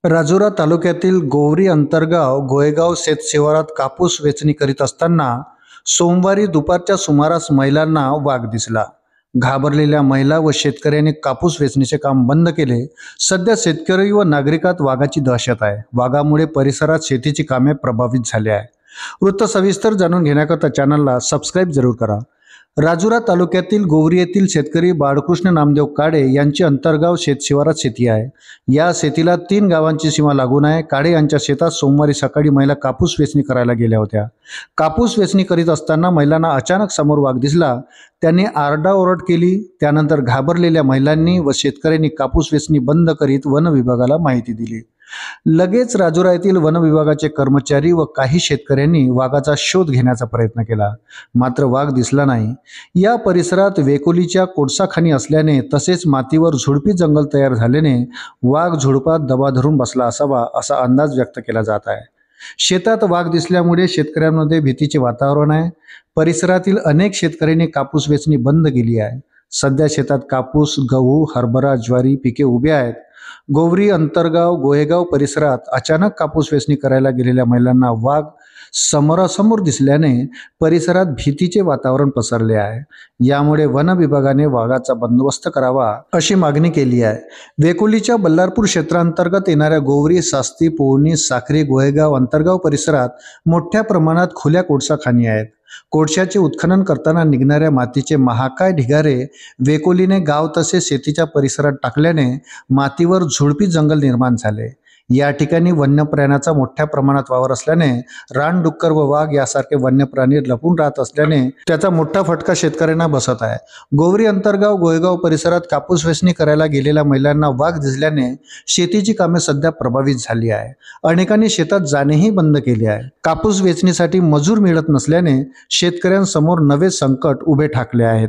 राजुरा तालुक्यातील गोवरी अंतर्गाव गोयगाव शेतशिवारात कापूस वेचणी करीत असताना सोमवारी दुपारच्या सुमारास महिलांना वाघ दिसला। घाबरलेल्या महिला व शेतकऱ्यांनी कापूस वेचणीचे काम बंद केले। सध्या शेतकरी व नागरिकात वाघाची दहशत आहे। वाघामुळे परिसरात शेतीची कामे प्रभावित झाली आहे। वृत्त सविस्तर जाणून घेण्याकरता चॅनलला सबस्क्राईब जरूर करा। राजुरा तालुक्यातील गोवरी येथील शेतकरी बाळकृष्ण नामदेव काळे यांची अंतर्गाव शेतशिवारात शेती आहे। या शेतीला 3 गावांची सीमा लागून आहे। काळे यांच्या शेतात सोमवारी सकाळी महिला कापूस वेचणी करायला गेल्या होत्या। कापूस वेचणी करीत असताना महिलांना अचानक समोर वाघ दिसला। त्यांनी आरडाओरड केली। त्यानंतर घाबरलेल्या महिलांनी व शेतकऱ्यांनी कापूस वेचणी बंद करीत वन विभागाला माहिती दिली। लगेच राजुरा येथील वन विभागाचे कर्मचारी व काही शेतकऱ्यांनी वाघाचा शोध घेण्याचा प्रयत्न केला, मात्र वाघ दिसला नाही। या परिसरात वेकोलीच्या कोळसाखाणी असल्याने तसेच मातीवर झुडपी जंगल तयार झाल्याने वाघ झुडपात दबा धरून बसला असावा असा अंदाज व्यक्त केला जात आहे। शेतात वाघ दिसल्यामुळे शेतकऱ्यांमध्ये भीतीचे वातावरण आहे। परिसरातील अनेक शेतकऱ्यांनी कापूस वेचणी बंद केली आहे। सध्या शेतात कापूस, गहू, हरभरा, ज्वारी पिके उभी आहेत। गोवरी अंतर्गाव गोयगाव परिसरात अचानक कापूस वेचणी करायला गेलेल्या महिलांना वाघ समोरासमोर दिसल्याने परिसरात भीतीचे वातावरण पसरले आहे। यामुळे वन विभागाने वाघाचा बंदोबस्त करावा अशी मागणी केली आहे। वेकोलीच्या बल्लारपूर क्षेत्रांतर्गत येणाऱ्या गोवरी, सास्ती, पोहणी, साखरी, गोयगाव अंतर्गाव परिसरात मोठ्या प्रमाणात खुल्या कोळसाखाणी आहेत। कोळशाचे उत्खनन करताना निघणाऱ्या मातीचे महाकाय ढिगारे वेकोलीने गाव तसेच शेतीच्या परिसरात टाकल्याने मातीवर झुडपी जंगल निर्माण झाले। या ठिकाणी वन्य प्राण्याचा मोठ्या प्रमाणात वावर असल्याने रानडुक्कर व वाघ यासारखे वन्य प्राणी लपून राहत असल्याने त्याचा मोठा फटका शेतकऱ्यांना बसत आहे। गोवरी अंतर्गाव गोयगाव परिसरात कापूस वेचणी करायला गेलेल्या महिलांना वाघ दिसल्याने शेतीची कामे सध्या प्रभावित झाली आहे। अनेकांनी शेतात जाणेही बंद केले आहे। कापूस वेचणीसाठी मजूर मिळत नसल्याने शेतकऱ्यांसमोर नवे संकट उभे ठाकले आहेत।